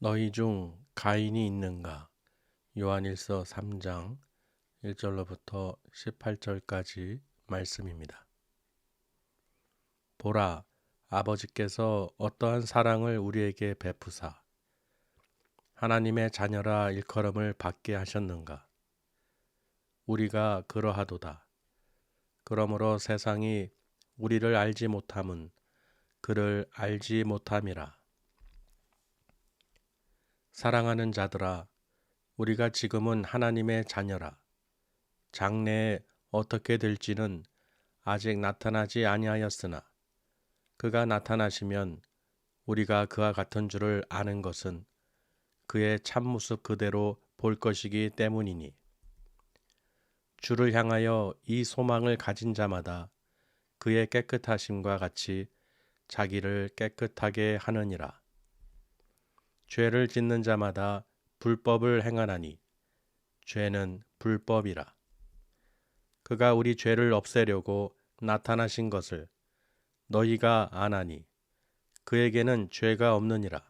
너희 중 가인이 있는가? 요한일서 3장 1절로부터 18절까지 말씀입니다. 보라, 아버지께서 어떠한 사랑을 우리에게 베푸사 하나님의 자녀라 일컬음을 받게 하셨는가? 우리가 그러하도다. 그러므로 세상이 우리를 알지 못함은 그를 알지 못함이라. 사랑하는 자들아, 우리가 지금은 하나님의 자녀라. 장래에 어떻게 될지는 아직 나타나지 아니하였으나 그가 나타나시면 우리가 그와 같은 줄을 아는 것은 그의 참모습 그대로 볼 것이기 때문이니 주를 향하여 이 소망을 가진 자마다 그의 깨끗하심과 같이 자기를 깨끗하게 하느니라. 죄를 짓는 자마다 불법을 행하나니 죄는 불법이라. 그가 우리 죄를 없애려고 나타나신 것을 너희가 아나니 그에게는 죄가 없느니라.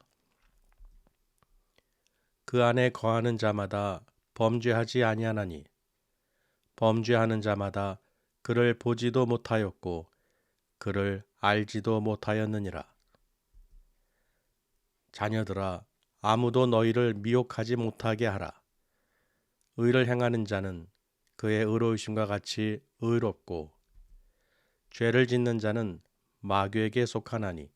그 안에 거하는 자마다 범죄하지 아니하나니 범죄하는 자마다 그를 보지도 못하였고 그를 알지도 못하였느니라. 자녀들아, 아무도 너희를 미혹하지 못하게 하라. 의를 행하는 자는 그의 의로우심과 같이 의롭고 죄를 짓는 자는 마귀에게 속하나니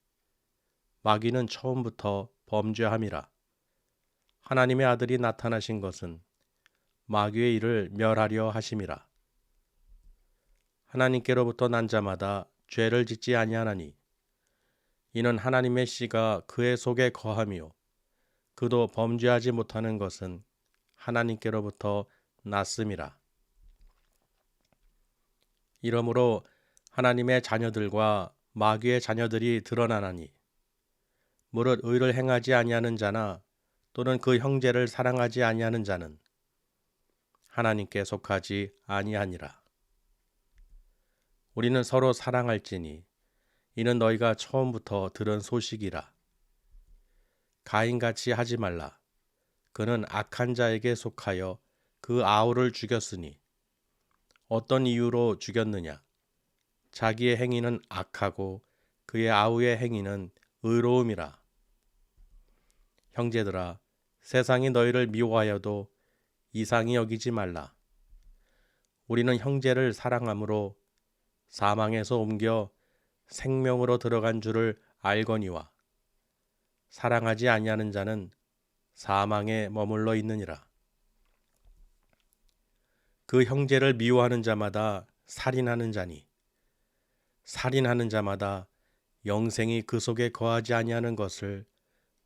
마귀는 처음부터 범죄함이라. 하나님의 아들이 나타나신 것은 마귀의 일을 멸하려 하심이라. 하나님께로부터 난 자마다 죄를 짓지 아니하나니 이는 하나님의 씨가 그의 속에 거하며 그도 범죄하지 못하는 것은 하나님께로부터 났음이라. 이러므로 하나님의 자녀들과 마귀의 자녀들이 드러나나니 무릇 의를 행하지 아니하는 자나 또는 그 형제를 사랑하지 아니하는 자는 하나님께 속하지 아니하니라. 우리는 서로 사랑할지니 이는 너희가 처음부터 들은 소식이라. 가인같이 하지 말라. 그는 악한 자에게 속하여 그 아우를 죽였으니 어떤 이유로 죽였느냐? 자기의 행위는 악하고 그의 아우의 행위는 의로움이라. 형제들아, 세상이 너희를 미워하여도 이상히 여기지 말라. 우리는 형제를 사랑함으로 사망에서 옮겨 생명으로 들어간 줄을 알거니와 사랑하지 아니하는 자는 사망에 머물러 있느니라. 그 형제를 미워하는 자마다 살인하는 자니 살인하는 자마다 영생이 그 속에 거하지 아니하는 것을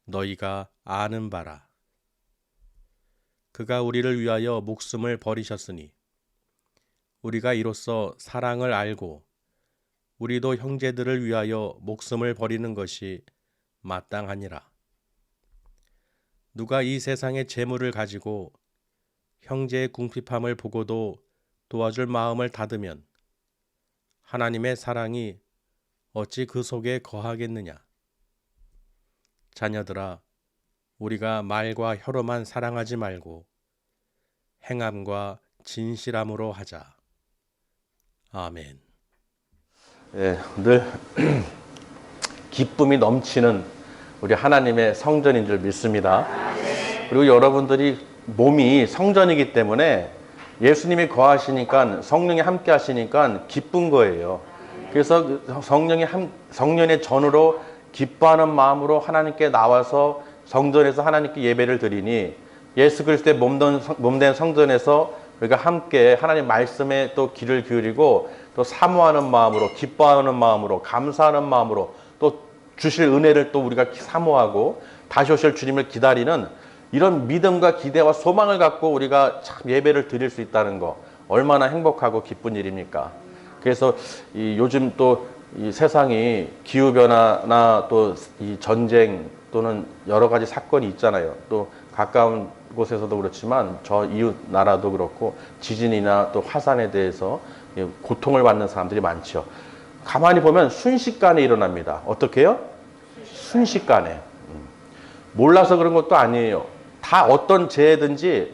너희가 아는 바라. 그가 우리를 위하여 목숨을 버리셨으니 우리가 이로써 사랑을 알고 우리도 형제들을 위하여 목숨을 버리는 것이 마땅하니라. 누가 이 세상의 재물을 가지고 형제의 궁핍함을 보고도 도와줄 마음을 닫으면 하나님의 사랑이 어찌 그 속에 거하겠느냐. 자녀들아, 우리가 말과 혀로만 사랑하지 말고 행함과 진실함으로 하자. 아멘. 늘 기쁨이 넘치는 우리 하나님의 성전인 줄 믿습니다. 그리고 여러분들이 몸이 성전이기 때문에 예수님이 거하시니까 성령이 함께 하시니까 기쁜 거예요. 그래서 성령의 전으로 기뻐하는 마음으로 하나님께 나와서 성전에서 하나님께 예배를 드리니 예수 그리스도의 몸된 성전에서 우리가 함께 하나님 말씀에 또 귀를 기울이고 또 사모하는 마음으로, 기뻐하는 마음으로, 감사하는 마음으로 또 주실 은혜를 또 우리가 사모하고 다시 오실 주님을 기다리는 이런 믿음과 기대와 소망을 갖고 우리가 참 예배를 드릴 수 있다는 거 얼마나 행복하고 기쁜 일입니까? 그래서 요즘 또 이 세상이 기후변화나 또 이 전쟁 또는 여러 가지 사건이 있잖아요. 또 가까운 곳에서도 그렇지만 저 이웃 나라도 그렇고 지진이나 또 화산에 대해서 고통을 받는 사람들이 많죠. 가만히 보면 순식간에 일어납니다. 어떻게 해요? 순식간에. 몰라서 그런 것도 아니에요. 다 어떤 재해든지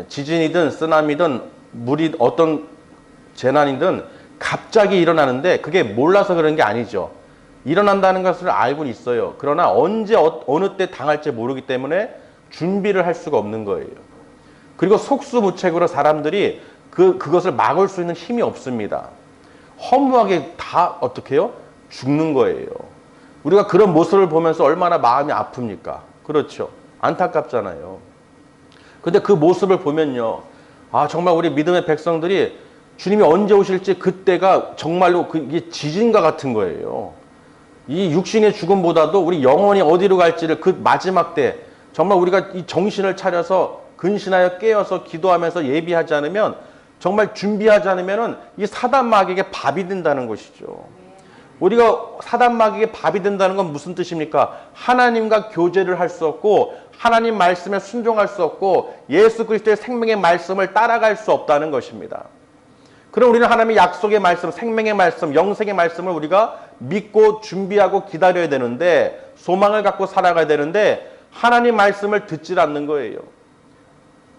지진이든 쓰나미든 물이 어떤 재난이든 갑자기 일어나는데 그게 몰라서 그런 게 아니죠. 일어난다는 것을 알고 있어요. 그러나 언제 어느 때 당할지 모르기 때문에 준비를 할 수가 없는 거예요. 그리고 속수무책으로 사람들이 그것을 막을 수 있는 힘이 없습니다. 허무하게 다 어떻게 해요? 죽는 거예요. 우리가 그런 모습을 보면서 얼마나 마음이 아픕니까? 그렇죠. 안타깝잖아요. 근데 그 모습을 보면요. 아, 정말 우리 믿음의 백성들이 주님이 언제 오실지 그때가 정말로 이게 지진과 같은 거예요. 이 육신의 죽음보다도 우리 영혼이 어디로 갈지를 그 마지막 때 정말 우리가 이 정신을 차려서 근신하여 깨어서 기도하면서 예비하지 않으면 정말 준비하지 않으면 이 사단 마귀에게 밥이 된다는 것이죠. 우리가 사단 마귀에게 밥이 된다는 건 무슨 뜻입니까? 하나님과 교제를 할 수 없고 하나님 말씀에 순종할 수 없고 예수 그리스도의 생명의 말씀을 따라갈 수 없다는 것입니다. 그럼 우리는 하나님의 약속의 말씀, 생명의 말씀, 영생의 말씀을 우리가 믿고 준비하고 기다려야 되는데 소망을 갖고 살아가야 되는데 하나님 말씀을 듣질 않는 거예요.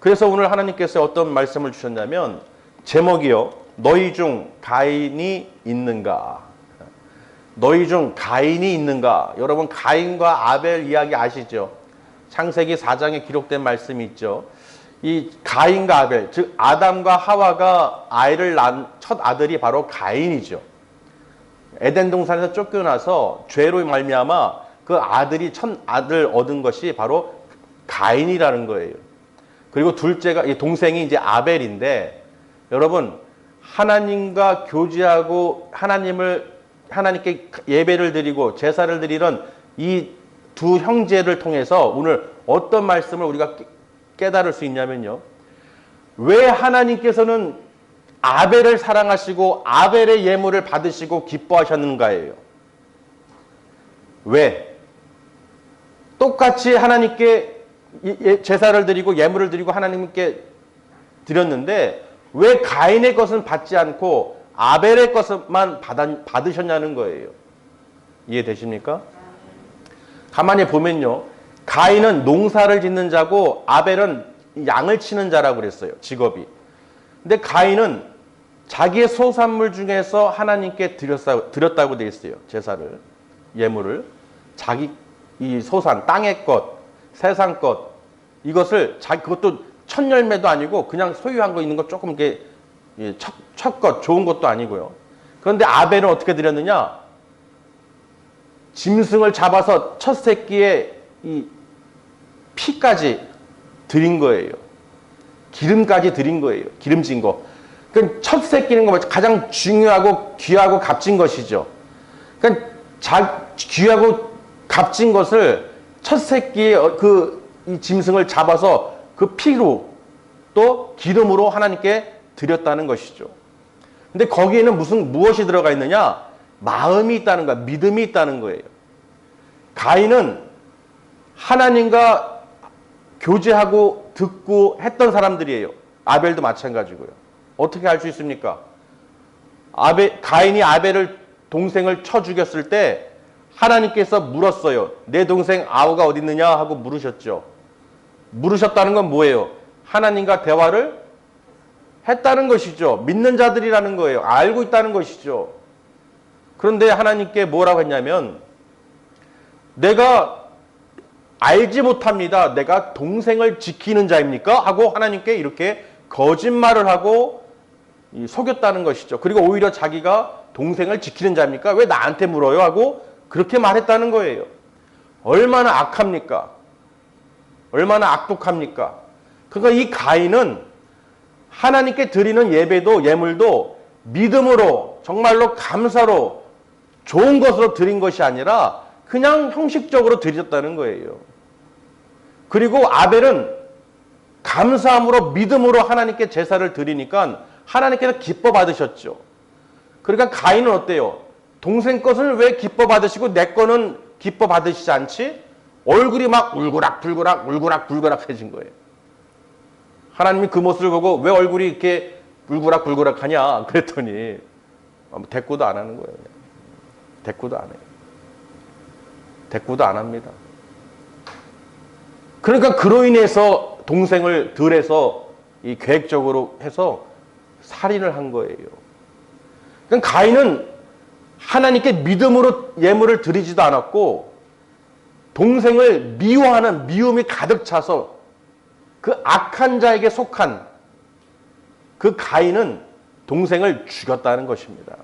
그래서 오늘 하나님께서 어떤 말씀을 주셨냐면 제목이요. 너희 중 가인이 있는가? 너희 중 가인이 있는가? 여러분 가인과 아벨 이야기 아시죠? 창세기 4장에 기록된 말씀이 있죠. 이 가인과 아벨, 즉 아담과 하와가 아이를 낳은 첫 아들이 바로 가인이죠. 에덴 동산에서 쫓겨나서 죄로 말미암아 그 아들이 첫 아들 얻은 것이 바로 가인이라는 거예요. 그리고 둘째가 이 동생이 이제 아벨인데 여러분 하나님과 교제하고 하나님께 예배를 드리고 제사를 드리는 이 두 형제를 통해서 오늘 어떤 말씀을 우리가 깨달을 수 있냐면요. 왜 하나님께서는 아벨을 사랑하시고 아벨의 예물을 받으시고 기뻐하셨는가예요. 왜? 똑같이 하나님께 제사를 드리고 예물을 드리고 하나님께 드렸는데 왜 가인의 것은 받지 않고 아벨의 것만 받으셨냐는 거예요. 이해되십니까? 가만히 보면요. 가인은 농사를 짓는 자고 아벨은 양을 치는 자라고 그랬어요. 직업이. 근데 가인은 자기의 소산물 중에서 하나님께 드렸다고 되어 있어요. 제사를, 예물을. 자기 이 소산, 땅의 것, 세상 것 이것을 그것도 첫 열매도 아니고 그냥 소유한 거 있는 거 조금 이렇게 첫 것, 좋은 것도 아니고요. 그런데 아벨은 어떻게 드렸느냐? 짐승을 잡아서 첫 새끼의 이 피까지 드린 거예요. 기름까지 드린 거예요. 기름진 거. 그러니까 첫 새끼는 거 가장 중요하고 귀하고 값진 것이죠. 그러니까 귀하고 값진 것을 첫 새끼의 이 짐승을 잡아서 그 피로 또 기름으로 하나님께 드렸다는 것이죠. 근데 거기에는 무엇이 들어가 있느냐? 마음이 있다는 거야. 믿음이 있다는 거예요. 가인은 하나님과 교제하고 듣고 했던 사람들이에요. 아벨도 마찬가지고요. 어떻게 알 수 있습니까? 가인이 아벨을 동생을 쳐 죽였을 때 하나님께서 물었어요. 내 동생 아우가 어디 있느냐 하고 물으셨죠. 물으셨다는 건 뭐예요? 하나님과 대화를 했다는 것이죠. 믿는 자들이라는 거예요. 알고 있다는 것이죠. 그런데 하나님께 뭐라고 했냐면 내가 알지 못합니다. 내가 동생을 지키는 자입니까? 하고 하나님께 이렇게 거짓말을 하고 속였다는 것이죠. 그리고 오히려 자기가 동생을 지키는 자입니까? 왜 나한테 물어요? 하고 그렇게 말했다는 거예요. 얼마나 악합니까? 얼마나 악독합니까? 그러니까 이 가인은 하나님께 드리는 예배도 예물도 믿음으로 정말로 감사로 좋은 것으로 드린 것이 아니라 그냥 형식적으로 드렸다는 거예요. 그리고 아벨은 감사함으로 믿음으로 하나님께 제사를 드리니까 하나님께서 기뻐 받으셨죠. 그러니까 가인은 어때요? 동생 것을 왜 기뻐 받으시고 내 거는 기뻐 받으시지 않지? 얼굴이 막 울그락불그락 해진 거예요. 하나님이 그 모습을 보고 왜 얼굴이 이렇게 울그락불그락 하냐 그랬더니 대꾸도 안 하는 거예요. 대꾸도 안 해요. 대꾸도 안 합니다. 그러니까 그로 인해서 동생을 들에서 이 계획적으로 해서 살인을 한 거예요. 그러니까 가인은 하나님께 믿음으로 예물을 드리지도 않았고 동생을 미워하는 미움이 가득 차서 그 악한 자에게 속한 그 가인은 동생을 죽였다는 것입니다.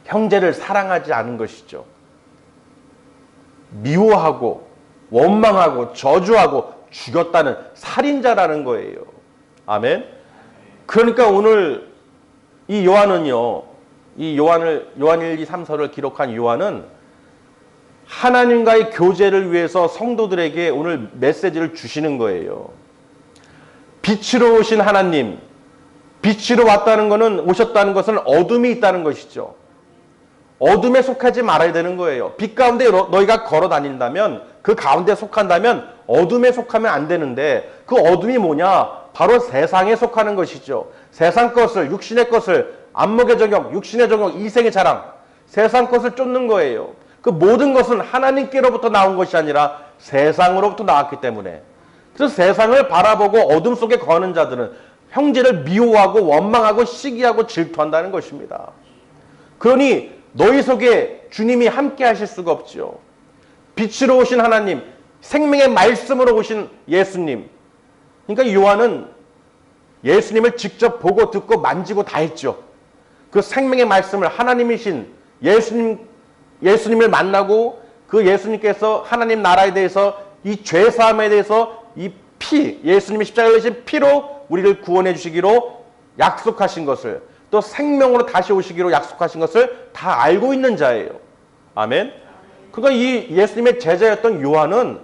형제를 사랑하지 않은 것이죠. 미워하고 원망하고 저주하고 죽였다는 살인자라는 거예요. 아멘. 그러니까 오늘 이 요한은요, 이 요한 1, 2, 3서를 기록한 요한은 하나님과의 교제를 위해서 성도들에게 오늘 메시지를 주시는 거예요. 빛으로 오신 하나님, 빛으로 왔다는 것은, 오셨다는 것은 어둠이 있다는 것이죠. 어둠에 속하지 말아야 되는 거예요. 빛 가운데 너희가 걸어 다닌다면, 그 가운데 속한다면 어둠에 속하면 안 되는데, 그 어둠이 뭐냐? 바로 세상에 속하는 것이죠. 세상 것을, 육신의 것을, 안목의 정욕, 육신의 정욕, 이생의 자랑, 세상 것을 쫓는 거예요. 그 모든 것은 하나님께로부터 나온 것이 아니라 세상으로부터 나왔기 때문에. 그래서 세상을 바라보고 어둠 속에 거하는 자들은 형제를 미워하고 원망하고 시기하고 질투한다는 것입니다. 그러니 너희 속에 주님이 함께 하실 수가 없죠. 빛으로 오신 하나님, 생명의 말씀으로 오신 예수님. 그러니까 요한은 예수님을 직접 보고 듣고 만지고 다 했죠. 그 생명의 말씀을 하나님이신 예수님을 만나고 그 예수님께서 하나님 나라에 대해서 이 죄사함에 대해서 이 피, 예수님이 십자가에 흘리신 피로 우리를 구원해 주시기로 약속하신 것을, 또 생명으로 다시 오시기로 약속하신 것을 다 알고 있는 자예요. 아멘. 그러니까 이 예수님의 제자였던 요한은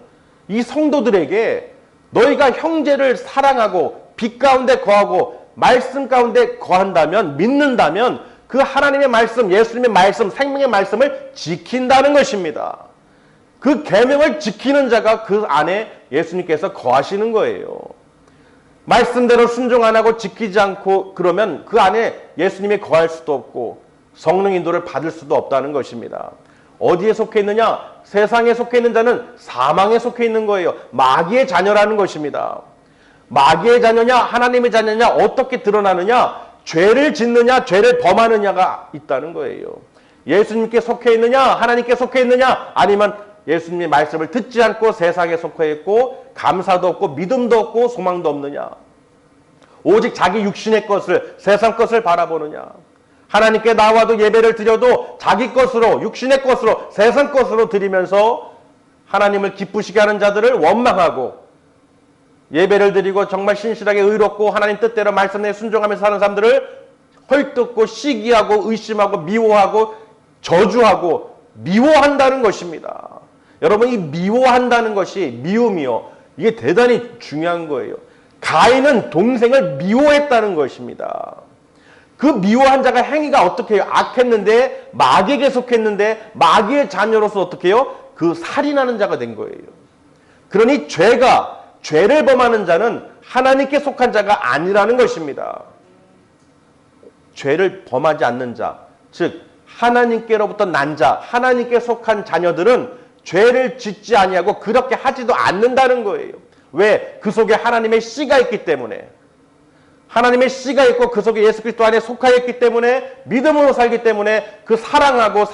이 성도들에게 너희가 형제를 사랑하고 빛 가운데 거하고 말씀 가운데 거한다면, 믿는다면 그 하나님의 말씀, 예수님의 말씀, 생명의 말씀을 지킨다는 것입니다. 그 계명을 지키는 자가 그 안에 예수님께서 거하시는 거예요. 말씀대로 순종 안 하고 지키지 않고 그러면 그 안에 예수님이 거할 수도 없고 성령 인도를 받을 수도 없다는 것입니다. 어디에 속해 있느냐? 세상에 속해 있는 자는 사망에 속해 있는 거예요. 마귀의 자녀라는 것입니다. 마귀의 자녀냐 하나님의 자녀냐 어떻게 드러나느냐? 죄를 짓느냐 죄를 범하느냐가 있다는 거예요. 예수님께 속해 있느냐 하나님께 속해 있느냐, 아니면 예수님의 말씀을 듣지 않고 세상에 속해 있고 감사도 없고 믿음도 없고 소망도 없느냐, 오직 자기 육신의 것을 세상 것을 바라보느냐. 하나님께 나와도 예배를 드려도 자기 것으로 육신의 것으로 세상 것으로 드리면서 하나님을 기쁘시게 하는 자들을 원망하고, 예배를 드리고 정말 신실하게 의롭고 하나님 뜻대로 말씀에 순종하면서 사는 사람들을 헐뜯고 시기하고 의심하고 미워하고 저주하고 미워한다는 것입니다. 여러분, 이 미워한다는 것이, 미움이요, 이게 대단히 중요한 거예요. 가인은 동생을 미워했다는 것입니다. 그 미워한 자가 행위가 어떻게 해요? 악했는데, 마귀에게 속했는데, 마귀의 자녀로서 어떻게 해요? 그 살인하는 자가 된 거예요. 그러니 죄를 범하는 자는 하나님께 속한 자가 아니라는 것입니다. 죄를 범하지 않는 자, 즉 하나님께로부터 난 자, 하나님께 속한 자녀들은 죄를 짓지 아니하고 그렇게 하지도 않는다는 거예요. 왜? 그 속에 하나님의 씨가 있기 때문에. 하나님의 씨가 있고 그 속에 예수 그리스도 안에 속하여 있기 때문에, 믿음으로 살기 때문에, 그 사랑하고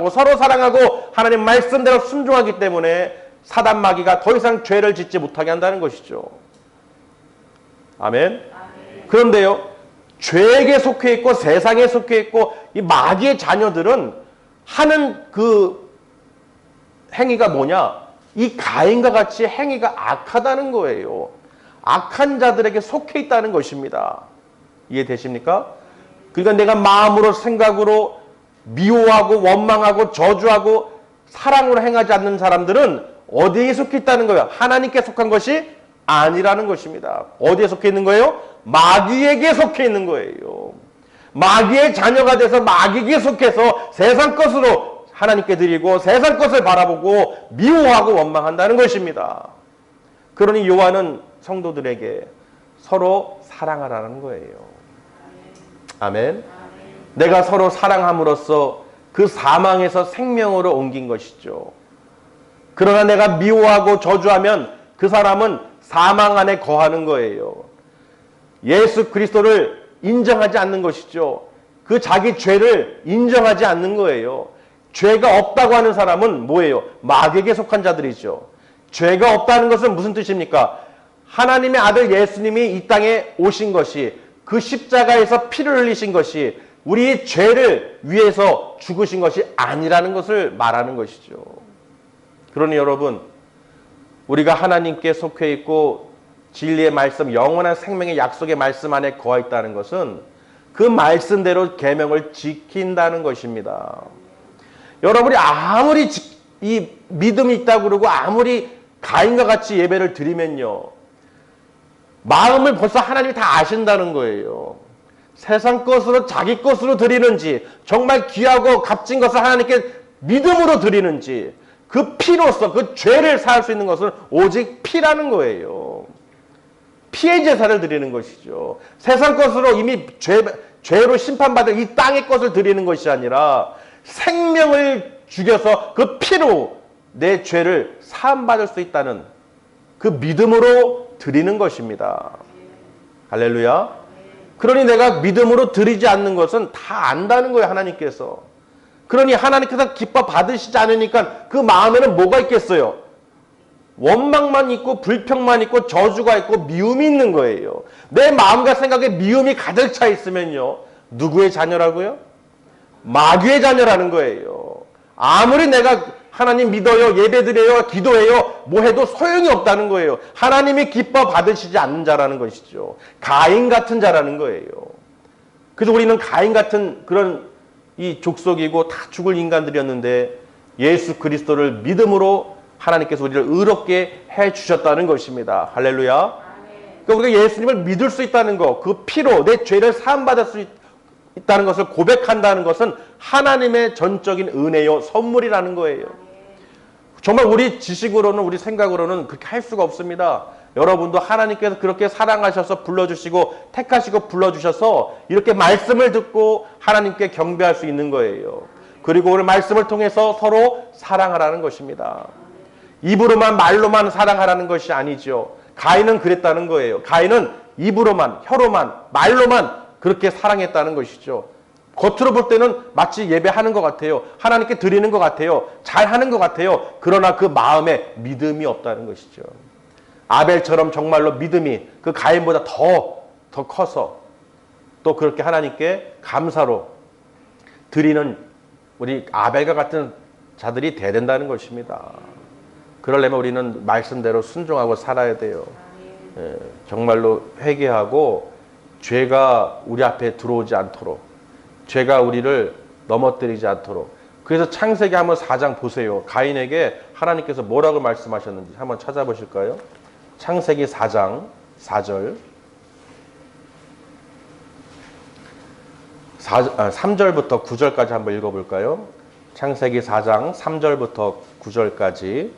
서로 사랑하고 하나님 말씀대로 순종하기 때문에 사단 마귀가 더 이상 죄를 짓지 못하게 한다는 것이죠. 아멘. 그런데요, 죄에게 속해 있고 세상에 속해 있고 이 마귀의 자녀들은 하는 그 행위가 뭐냐? 이 가인과 같이 행위가 악하다는 거예요. 악한 자들에게 속해 있다는 것입니다. 이해되십니까? 그러니까 내가 마음으로 생각으로 미워하고 원망하고 저주하고 사랑으로 행하지 않는 사람들은 어디에 속해 있다는 거예요? 하나님께 속한 것이 아니라는 것입니다. 어디에 속해 있는 거예요? 마귀에게 속해 있는 거예요. 마귀의 자녀가 돼서 마귀에게 속해서 세상 것으로 하나님께 드리고 세상 것을 바라보고 미워하고 원망한다는 것입니다. 그러니 요한은 성도들에게 서로 사랑하라는 거예요. 아멘. 내가 서로 사랑함으로써 그 사망에서 생명으로 옮긴 것이죠. 그러나 내가 미워하고 저주하면 그 사람은 사망 안에 거하는 거예요. 예수 그리스도를 인정하지 않는 것이죠. 그 자기 죄를 인정하지 않는 거예요. 죄가 없다고 하는 사람은 뭐예요? 마귀에게 속한 자들이죠. 죄가 없다는 것은 무슨 뜻입니까? 하나님의 아들 예수님이 이 땅에 오신 것이, 그 십자가에서 피를 흘리신 것이 우리의 죄를 위해서 죽으신 것이 아니라는 것을 말하는 것이죠. 그러니 여러분, 우리가 하나님께 속해 있고 진리의 말씀, 영원한 생명의 약속의 말씀 안에 거하 있다는 것은 그 말씀대로 계명을 지킨다는 것입니다. 여러분이 아무리 이 믿음이 있다고 그러고 아무리 가인과 같이 예배를 드리면요, 마음을 벌써 하나님이 다 아신다는 거예요. 세상 것으로 자기 것으로 드리는지, 정말 귀하고 값진 것을 하나님께 믿음으로 드리는지, 그 피로서 그 죄를 사할 수 있는 것은 오직 피라는 거예요. 피의 제사를 드리는 것이죠. 세상 것으로 이미 죄로 심판받을 이 땅의 것을 드리는 것이 아니라 생명을 죽여서 그 피로 내 죄를 사함받을 수 있다는 그 믿음으로 드리는 것입니다. 할렐루야. 그러니 내가 믿음으로 드리지 않는 것은 다 안다는 거예요, 하나님께서. 그러니 하나님께서 기뻐 받으시지 않으니까 그 마음에는 뭐가 있겠어요? 원망만 있고 불평만 있고 저주가 있고 미움이 있는 거예요. 내 마음과 생각에 미움이 가득 차 있으면요, 누구의 자녀라고요? 마귀의 자녀라는 거예요. 아무리 내가 하나님 믿어요, 예배드려요, 기도해요, 뭐 해도 소용이 없다는 거예요. 하나님이 기뻐 받으시지 않는 자라는 것이죠. 가인 같은 자라는 거예요. 그래서 우리는 가인 같은 그런 이 족속이고 다 죽을 인간들이었는데 예수 그리스도를 믿음으로 하나님께서 우리를 의롭게 해주셨다는 것입니다. 할렐루야. 그러니까 우리가 예수님을 믿을 수 있다는 것, 그 피로 내 죄를 사함받을 수 있다는 것을 고백한다는 것은 하나님의 전적인 은혜요, 선물이라는 거예요. 정말 우리 지식으로는, 우리 생각으로는 그렇게 할 수가 없습니다. 여러분도 하나님께서 그렇게 사랑하셔서 불러주시고 택하시고 불러주셔서 이렇게 말씀을 듣고 하나님께 경배할 수 있는 거예요. 그리고 오늘 말씀을 통해서 서로 사랑하라는 것입니다. 입으로만 말로만 사랑하라는 것이 아니죠. 가인은 그랬다는 거예요. 가인은 입으로만, 혀로만, 말로만 그렇게 사랑했다는 것이죠. 겉으로 볼 때는 마치 예배하는 것 같아요. 하나님께 드리는 것 같아요. 잘하는 것 같아요. 그러나 그 마음에 믿음이 없다는 것이죠. 아벨처럼 정말로 믿음이 그 가인보다 더 커서 또 그렇게 하나님께 감사로 드리는 우리 아벨과 같은 자들이 돼야 된다는 것입니다. 그러려면 우리는 말씀대로 순종하고 살아야 돼요. 정말로 회개하고 죄가 우리 앞에 들어오지 않도록, 죄가 우리를 넘어뜨리지 않도록. 그래서 창세기 한번 4장 보세요. 가인에게 하나님께서 뭐라고 말씀하셨는지 한번 찾아보실까요? 창세기 4장 4절 3절부터 9절까지 한번 읽어볼까요? 창세기 4장 3절부터 9절까지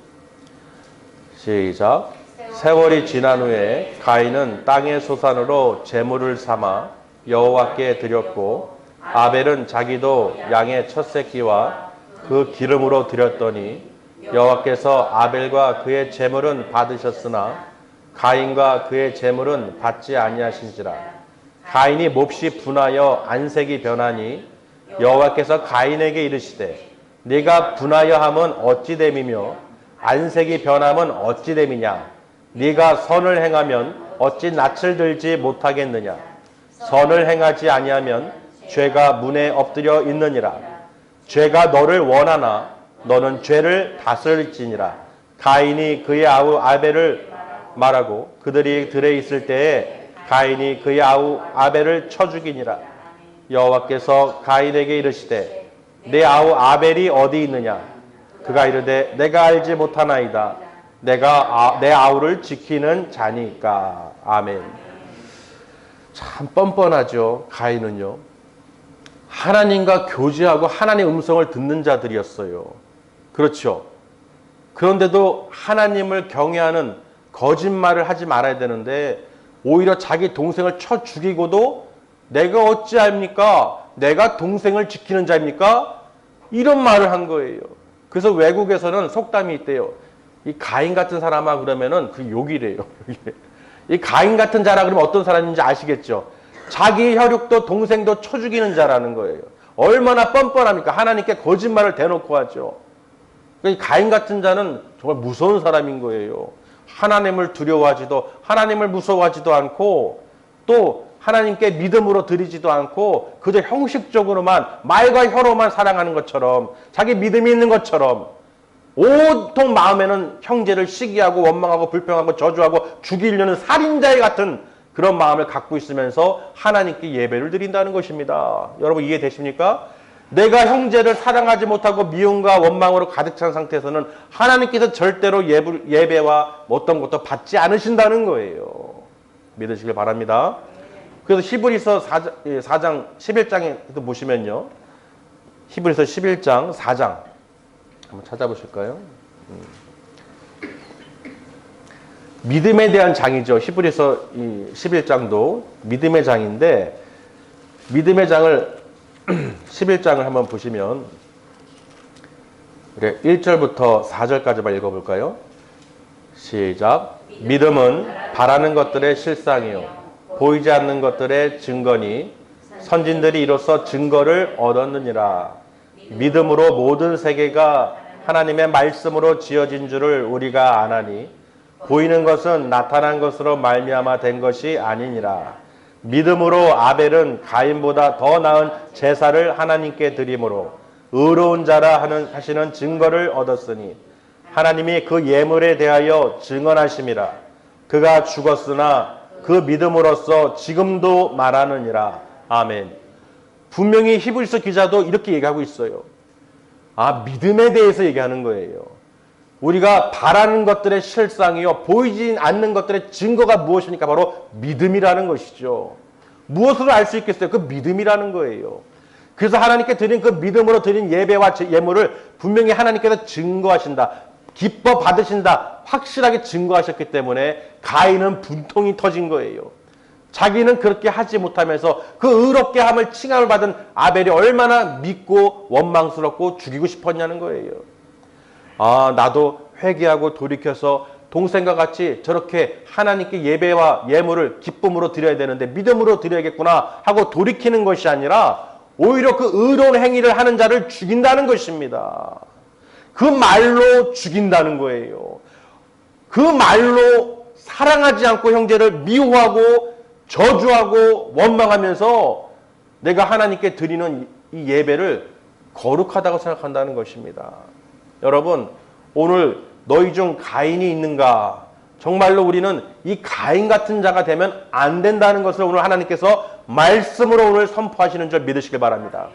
시작. 세월이 지난 후에 가인은 땅의 소산으로 제물을 삼아 여호와께 드렸고 아벨은 자기도 양의 첫 새끼와 그 기름으로 드렸더니 여호와께서 아벨과 그의 제물은 받으셨으나 가인과 그의 제물은 받지 아니하신지라. 가인이 몹시 분하여 안색이 변하니 여호와께서 가인에게 이르시되 네가 분하여 함은 어찌 됨이며 안색이 변함은 어찌 됨이냐. 네가 선을 행하면 어찌 낯을 들지 못하겠느냐. 선을 행하지 아니하면 죄가 문에 엎드려 있느니라. 죄가 너를 원하나 너는 죄를 다스릴지니라. 가인이 그의 아우 아벨을 말하고 그들이 들에 있을 때에 가인이 그의 아우 아벨을 쳐 죽이니라. 여호와께서 가인에게 이르시되 내 아우 아벨이 어디 있느냐. 그가 이르되 내가 알지 못하나이다. 내가 내 아우를 지키는 자니까. 아멘. 참 뻔뻔하죠. 가인은요, 하나님과 교제하고 하나님의 음성을 듣는 자들이었어요. 그렇죠. 그런데도 하나님을 경외하는 거짓말을 하지 말아야 되는데 오히려 자기 동생을 쳐 죽이고도 내가 어찌합니까? 내가 동생을 지키는 자입니까? 이런 말을 한 거예요. 그래서 외국에서는 속담이 있대요. 이 가인 같은 사람아 그러면은 그 욕이래요. 이 가인 같은 자라 그러면 어떤 사람인지 아시겠죠? 자기 혈육도 동생도 쳐 죽이는 자라는 거예요. 얼마나 뻔뻔합니까? 하나님께 거짓말을 대놓고 하죠. 이 가인 같은 자는 정말 무서운 사람인 거예요. 하나님을 두려워하지도, 하나님을 무서워하지도 않고, 또 하나님께 믿음으로 드리지도 않고, 그저 형식적으로만, 말과 혀로만 사랑하는 것처럼, 자기 믿음이 있는 것처럼, 온통 마음에는 형제를 시기하고 원망하고 불평하고 저주하고 죽이려는 살인자의 같은 그런 마음을 갖고 있으면서 하나님께 예배를 드린다는 것입니다. 여러분 이해되십니까? 내가 형제를 사랑하지 못하고 미움과 원망으로 가득 찬 상태에서는 하나님께서 절대로 예배와 어떤 것도 받지 않으신다는 거예요. 믿으시길 바랍니다. 그래서 히브리서 4장 11장에 보시면요. 히브리서 11장 4장 한번 찾아보실까요? 믿음에 대한 장이죠. 히브리서 11장도 믿음의 장인데 믿음의 장을 11장을 한번 보시면 1절부터 4절까지만 읽어볼까요? 시작. 믿음은 바라는 것들의 실상이요 보이지 않는 것들의 증거니 선진들이 이로써 증거를 얻었느니라. 믿음으로 모든 세계가 하나님의 말씀으로 지어진 줄을 우리가 아나니 보이는 것은 나타난 것으로 말미암아 된 것이 아니니라. 믿음으로 아벨은 가인보다 더 나은 제사를 하나님께 드림으로 의로운 자라 하시는 증거를 얻었으니 하나님이 그 예물에 대하여 증언하심이라. 그가 죽었으나 그 믿음으로써 지금도 말하느니라. 아멘. 분명히 히브리서 기자도 이렇게 얘기하고 있어요. 믿음에 대해서 얘기하는 거예요. 우리가 바라는 것들의 실상이요 보이지 않는 것들의 증거가 무엇입니까? 바로 믿음이라는 것이죠. 무엇으로 알 수 있겠어요? 그 믿음이라는 거예요. 그래서 하나님께 드린 그 믿음으로 드린 예배와 예물을 분명히 하나님께서 증거하신다. 기뻐 받으신다. 확실하게 증거하셨기 때문에 가인은 분통이 터진 거예요. 자기는 그렇게 하지 못하면서 그 의롭게 함을 칭함을 받은 아벨이 얼마나 믿고 원망스럽고 죽이고 싶었냐는 거예요. 나도 회개하고 돌이켜서 동생과 같이 저렇게 하나님께 예배와 예물을 기쁨으로 드려야 되는데 믿음으로 드려야겠구나 하고 돌이키는 것이 아니라 오히려 그 의로운 행위를 하는 자를 죽인다는 것입니다. 그 말로 죽인다는 거예요. 그 말로 사랑하지 않고 형제를 미워하고 저주하고 원망하면서 내가 하나님께 드리는 이 예배를 거룩하다고 생각한다는 것입니다. 여러분, 오늘 너희 중 가인이 있는가? 정말로 우리는 이 가인 같은 자가 되면 안 된다는 것을 오늘 하나님께서 말씀으로 오늘 선포하시는 줄 믿으시길 바랍니다.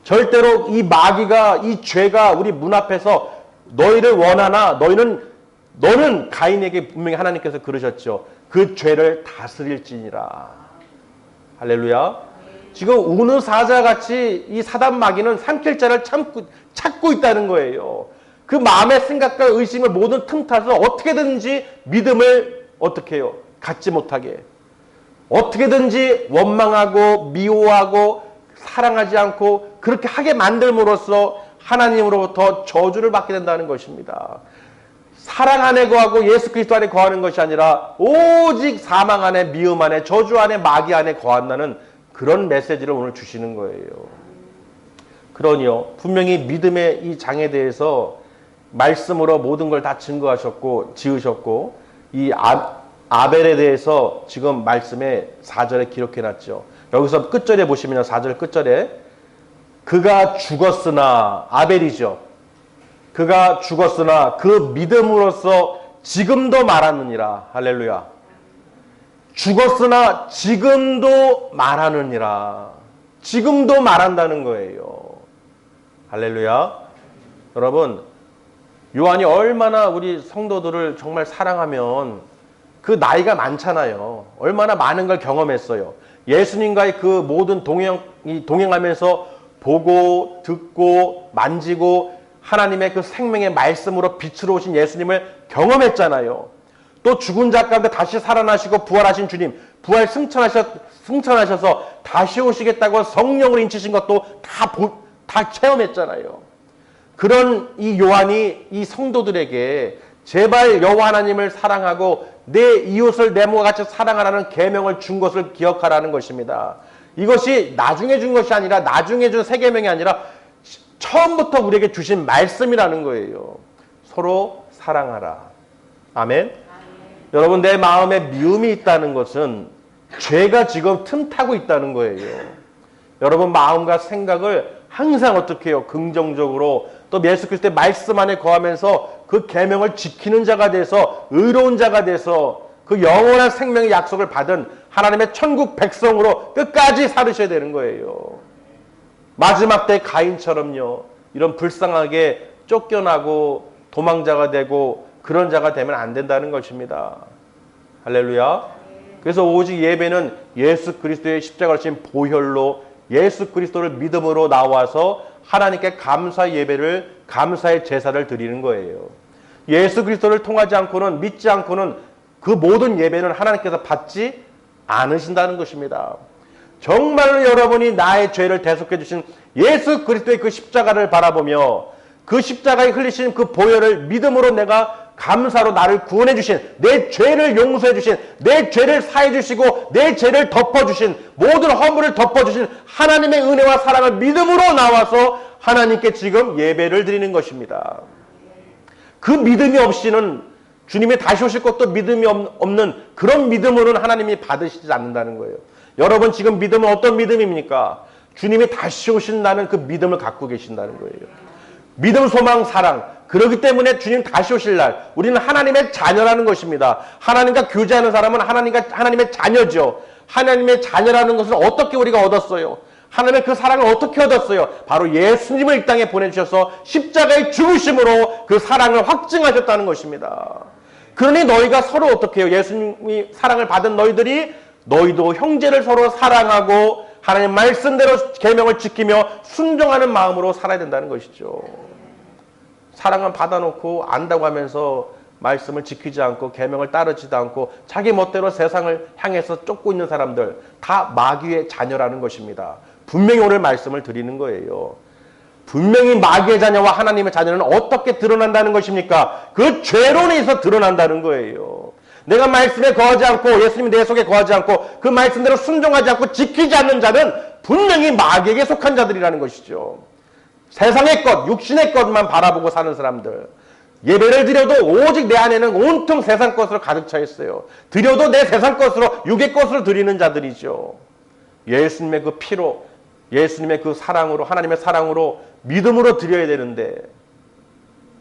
절대로 이 마귀가, 이 죄가 우리 문 앞에서 너희를 원하나 너는 가인에게 분명히 하나님께서 그러셨죠. 그 죄를 다스릴지니라. 할렐루야. 지금 우는 사자같이 이 사단 마귀는 삼킬 자를 찾고 있다는 거예요. 그 마음의 생각과 의심을 모든 틈타서 어떻게든지 믿음을 어떻게 해요? 갖지 못하게. 어떻게든지 원망하고 미워하고 사랑하지 않고 그렇게 하게 만들므로써 하나님으로부터 저주를 받게 된다는 것입니다. 사랑 안에 거하고 예수 그리스도 안에 거하는 것이 아니라 오직 사망 안에 미움 안에 저주 안에 마귀 안에 거한다는 그런 메시지를 오늘 주시는 거예요. 그러니요, 분명히 믿음의 이 장에 대해서 말씀으로 모든 걸 다 증거하셨고 지으셨고 이 아벨에 대해서 지금 말씀에 4절에 기록해놨죠. 여기서 끝절에 보시면 4절 끝절에 그가 죽었으나 아벨이죠. 그가 죽었으나 그 믿음으로써 지금도 말하느니라. 할렐루야. 죽었으나 지금도 말하느니라. 지금도 말한다는 거예요. 할렐루야. 여러분, 요한이 얼마나 우리 성도들을 정말 사랑하면 그 나이가 많잖아요. 얼마나 많은 걸 경험했어요. 예수님과의 그 모든 동행하면서 보고 듣고 만지고 하나님의 그 생명의 말씀으로 빛으로 오신 예수님을 경험했잖아요. 또 죽은 자 가운데 다시 살아나시고 부활하신 주님, 부활 승천하셔서 다시 오시겠다고 성령으로 인치신 것도 다 체험했잖아요. 그런 이 요한이 이 성도들에게 제발 여호와 하나님을 사랑하고 내 이웃을 내 몸과 같이 사랑하라는 계명을 준 것을 기억하라는 것입니다. 이것이 나중에 준 것이 아니라 나중에 준 새 계명이 아니라 처음부터 우리에게 주신 말씀이라는 거예요. 서로 사랑하라. 아멘. 여러분, 내 마음에 미움이 있다는 것은 죄가 지금 틈타고 있다는 거예요. 여러분, 마음과 생각을 항상 어떻게 해요? 긍정적으로 또 예수 그리스도의 말씀 안에 거하면서 그 계명을 지키는 자가 돼서 의로운 자가 돼서 그 영원한 생명의 약속을 받은 하나님의 천국 백성으로 끝까지 살으셔야 되는 거예요. 마지막 때 가인처럼요. 이런 불쌍하게 쫓겨나고 도망자가 되고 그런 자가 되면 안 된다는 것입니다. 할렐루야. 그래서 오직 예배는 예수 그리스도의 십자가를 지신 보혈로 예수 그리스도를 믿음으로 나와서 하나님께 감사 예배를, 감사의 제사를 드리는 거예요. 예수 그리스도를 통하지 않고는, 믿지 않고는 그 모든 예배는 하나님께서 받지 않으신다는 것입니다. 정말로 여러분이 나의 죄를 대속해 주신 예수 그리스도의 그 십자가를 바라보며 그 십자가에 흘리신 그 보혈을 믿음으로 내가 감사로 나를 구원해 주신, 내 죄를 용서해 주신, 내 죄를 사해 주시고 내 죄를 덮어 주신, 모든 허물을 덮어 주신 하나님의 은혜와 사랑을 믿음으로 나와서 하나님께 지금 예배를 드리는 것입니다. 그 믿음이 없이는 주님이 다시 오실 것도 믿음이 없는 그런 믿음으로는 하나님이 받으시지 않는다는 거예요. 여러분, 지금 믿음은 어떤 믿음입니까? 주님이 다시 오신다는 그 믿음을 갖고 계신다는 거예요. 믿음, 소망, 사랑. 그렇기 때문에 주님 다시 오실 날 우리는 하나님의 자녀라는 것입니다. 하나님과 교제하는 사람은 하나님의 자녀죠. 하나님의 자녀라는 것을 어떻게 우리가 얻었어요? 하나님의 그 사랑을 어떻게 얻었어요? 바로 예수님을 이 땅에 보내주셔서 십자가의 죽으심으로 그 사랑을 확증하셨다는 것입니다. 그러니 너희가 서로 어떻게 해요? 예수님이 사랑을 받은 너희도 형제를 서로 사랑하고 하나님 말씀대로 계명을 지키며 순종하는 마음으로 살아야 된다는 것이죠. 사랑은 받아놓고 안다고 하면서 말씀을 지키지 않고 계명을 따르지도 않고 자기 멋대로 세상을 향해서 쫓고 있는 사람들 다 마귀의 자녀라는 것입니다. 분명히 오늘 말씀을 드리는 거예요. 분명히 마귀의 자녀와 하나님의 자녀는 어떻게 드러난다는 것입니까? 그 죄로 인해서 드러난다는 거예요. 내가 말씀에 거하지 않고 예수님이 내 속에 거하지 않고 그 말씀대로 순종하지 않고 지키지 않는 자는 분명히 마귀에게 속한 자들이라는 것이죠. 세상의 것, 육신의 것만 바라보고 사는 사람들. 예배를 드려도 오직 내 안에는 온통 세상 것으로 가득 차 있어요. 드려도 내 세상 것으로, 육의 것으로 드리는 자들이죠. 예수님의 그 피로, 예수님의 그 사랑으로, 하나님의 사랑으로, 믿음으로 드려야 되는데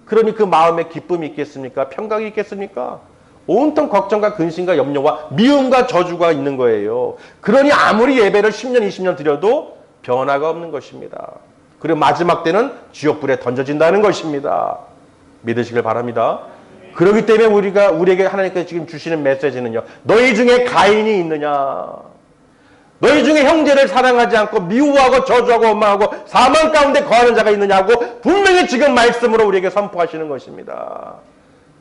그러니 그 마음에 기쁨이 있겠습니까? 평강이 있겠습니까? 온통 걱정과 근심과 염려와 미움과 저주가 있는 거예요. 그러니 아무리 예배를 10년, 20년 드려도 변화가 없는 것입니다. 그리고 마지막 때는 지옥불에 던져진다는 것입니다. 믿으시길 바랍니다. 그렇기 때문에 우리에게 하나님께서 지금 주시는 메시지는요. 너희 중에 가인이 있느냐? 너희 중에 형제를 사랑하지 않고 미워하고 저주하고 원망하고 사망 가운데 거하는 자가 있느냐고 분명히 지금 말씀으로 우리에게 선포하시는 것입니다.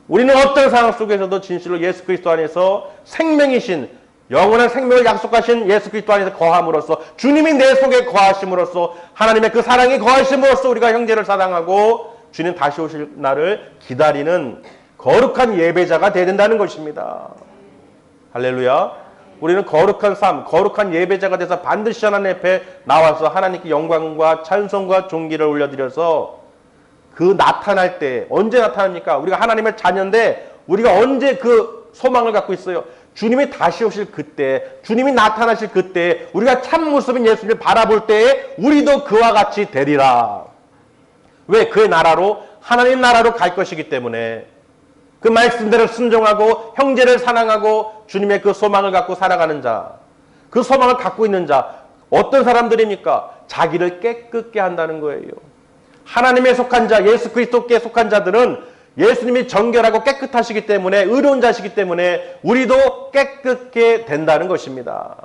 우리는 어떤 상황 속에서도 진실로 예수 그리스도 안에서 생명이신 영원한 생명을 약속하신 예수 그리스도 안에서 거함으로써 주님이 내 속에 거하심으로써 하나님의 그 사랑이 거하심으로써 우리가 형제를 사랑하고 주님 다시 오실 날을 기다리는 거룩한 예배자가 되어야 된다는 것입니다. 할렐루야. 우리는 거룩한 삶, 거룩한 예배자가 돼서 반드시 하나님 앞에 나와서 하나님께 영광과 찬송과 존귀를 올려드려서 그 나타날 때 언제 나타납니까? 우리가 하나님의 자녀인데 우리가 언제 그 소망을 갖고 있어요? 주님이 다시 오실 그때, 주님이 나타나실 그때 우리가 참 모습인 예수님을 바라볼 때에 우리도 그와 같이 되리라. 왜? 그의 나라로, 하나님 나라로 갈 것이기 때문에 그 말씀대로 순종하고 형제를 사랑하고 주님의 그 소망을 갖고 살아가는 자, 그 소망을 갖고 있는 자 어떤 사람들입니까? 자기를 깨끗게 한다는 거예요. 하나님에 속한 자, 예수 그리스도께 속한 자들은 예수님이 정결하고 깨끗하시기 때문에 의로운 자시기 때문에 우리도 깨끗게 된다는 것입니다.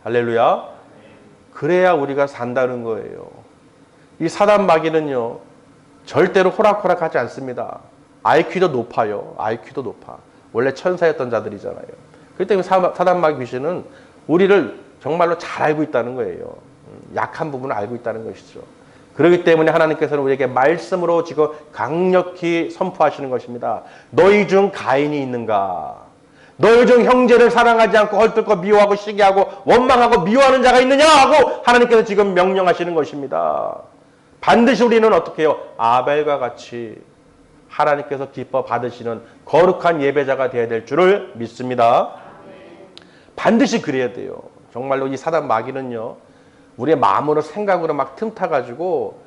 할렐루야. 그래야 우리가 산다는 거예요. 이 사단 마귀는요 절대로 호락호락하지 않습니다. IQ도 높아요. IQ도 높아. 원래 천사였던 자들이잖아요. 그렇기 때문에 사단 마귀 귀신은 우리를 정말로 잘 알고 있다는 거예요. 약한 부분을 알고 있다는 것이죠. 그렇기 때문에 하나님께서는 우리에게 말씀으로 지금 강력히 선포하시는 것입니다. 너희 중 가인이 있는가? 너희 중 형제를 사랑하지 않고 헐뜯고 미워하고 시기하고 원망하고 미워하는 자가 있느냐? 하고 하나님께서 지금 명령하시는 것입니다. 반드시 우리는 어떻게 해요? 아벨과 같이 하나님께서 기뻐 받으시는 거룩한 예배자가 되어야 될 줄을 믿습니다. 반드시 그래야 돼요. 정말로 이 사단 마귀는요, 우리의 마음으로 생각으로 막 틈타가지고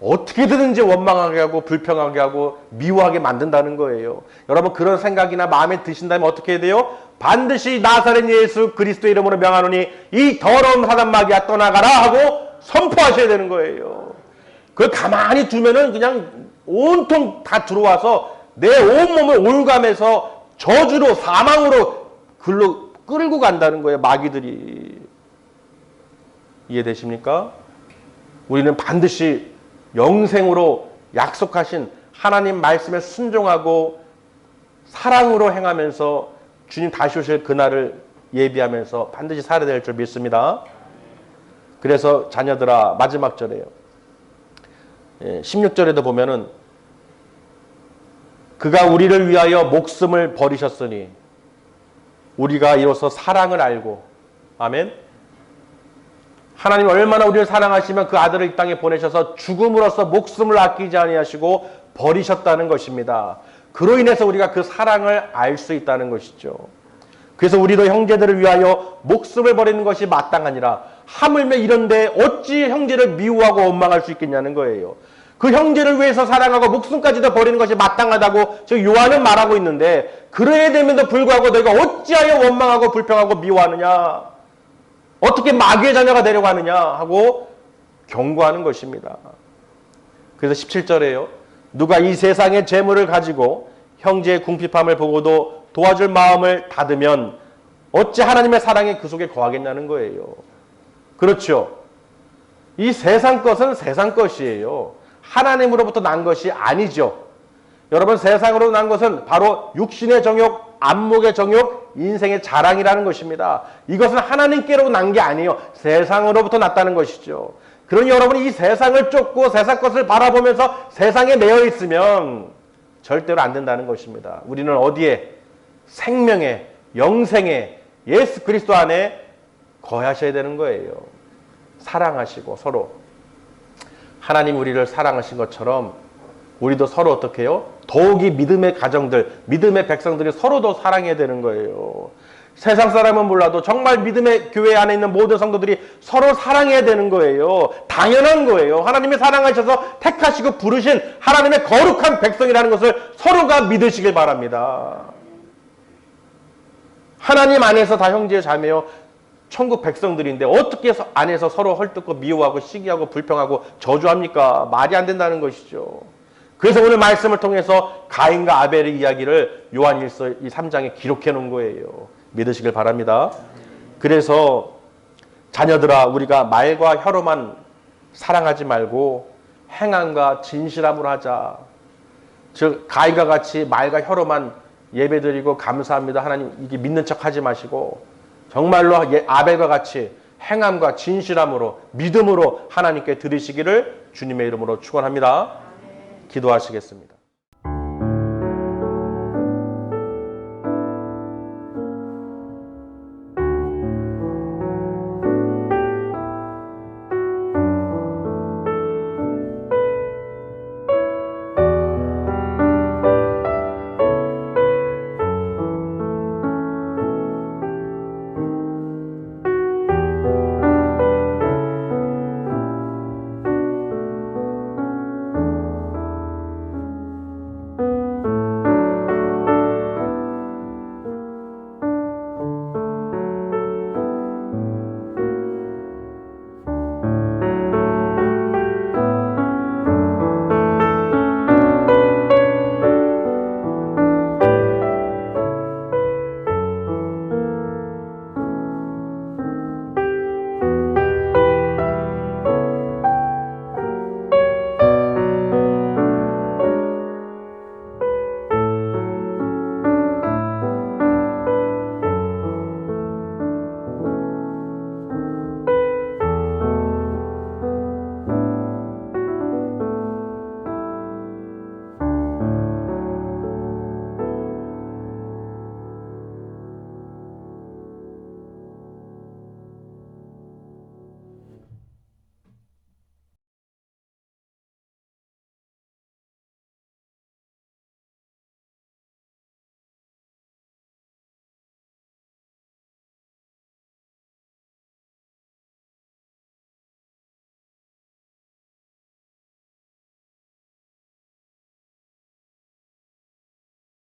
어떻게든지 원망하게 하고 불평하게 하고 미워하게 만든다는 거예요. 여러분 그런 생각이나 마음에 드신다면 어떻게 해야 돼요? 반드시 나사렛 예수 그리스도의 이름으로 명하노니 이 더러운 사단 마귀야 떠나가라 하고 선포하셔야 되는 거예요. 그걸 가만히 두면은 그냥 온통 다 들어와서 내 온몸을 올가면서 저주로 사망으로 끌고 간다는 거예요. 마귀들이. 이해되십니까? 우리는 반드시 영생으로 약속하신 하나님 말씀에 순종하고 사랑으로 행하면서 주님 다시 오실 그날을 예비하면서 반드시 살아야 될 줄 믿습니다. 그래서 자녀들아, 마지막 절에요. 16절에도 보면은 그가 우리를 위하여 목숨을 버리셨으니 우리가 이로써 사랑을 알고, 아멘. 하나님 얼마나 우리를 사랑하시면 그 아들을 이 땅에 보내셔서 죽음으로써 목숨을 아끼지 아니하시고 버리셨다는 것입니다. 그로 인해서 우리가 그 사랑을 알 수 있다는 것이죠. 그래서 우리도 형제들을 위하여 목숨을 버리는 것이 마땅하니라. 하물며 이런데 어찌 형제를 미워하고 원망할 수 있겠냐는 거예요. 그 형제를 위해서 사랑하고 목숨까지도 버리는 것이 마땅하다고 저 요한은 말하고 있는데, 그래야 됨에도 불구하고 너희가 어찌하여 원망하고 불평하고 미워하느냐, 어떻게 마귀의 자녀가 되려고 하느냐 하고 경고하는 것입니다. 그래서 17절에요. 누가 이 세상의 재물을 가지고 형제의 궁핍함을 보고도 도와줄 마음을 닫으면 어찌 하나님의 사랑이 그 속에 거하겠냐는 거예요. 그렇죠. 이 세상 것은 세상 것이에요. 하나님으로부터 난 것이 아니죠. 여러분, 세상으로 난 것은 바로 육신의 정욕, 안목의 정욕, 인생의 자랑이라는 것입니다. 이것은 하나님께로 난 게 아니에요. 세상으로부터 났다는 것이죠. 그러니 여러분이 이 세상을 쫓고 세상 것을 바라보면서 세상에 매여 있으면 절대로 안 된다는 것입니다. 우리는 어디에? 생명의, 영생의 예수 그리스도 안에 거하셔야 되는 거예요. 사랑하시고 서로. 하나님 우리를 사랑하신 것처럼 우리도 서로 어떻게 해요? 더욱이 믿음의 가정들, 믿음의 백성들이 서로도 사랑해야 되는 거예요. 세상 사람은 몰라도 정말 믿음의 교회 안에 있는 모든 성도들이 서로 사랑해야 되는 거예요. 당연한 거예요. 하나님이 사랑하셔서 택하시고 부르신 하나님의 거룩한 백성이라는 것을 서로가 믿으시길 바랍니다. 하나님 안에서 다 형제 자매요, 천국 백성들인데 어떻게 안에서 서로 헐뜯고 미워하고 시기하고 불평하고 저주합니까? 말이 안 된다는 것이죠. 그래서 오늘 말씀을 통해서 가인과 아벨의 이야기를 요한일서 이 3장에 기록해 놓은 거예요. 믿으시길 바랍니다. 그래서 자녀들아, 우리가 말과 혀로만 사랑하지 말고 행함과 진실함으로 하자. 즉 가인과 같이 말과 혀로만 예배드리고 감사합니다, 하나님, 이게 믿는 척 하지 마시고 정말로 아벨과 같이 행함과 진실함으로 믿음으로 하나님께 드리시기를 주님의 이름으로 축원합니다. 기도하시겠습니다.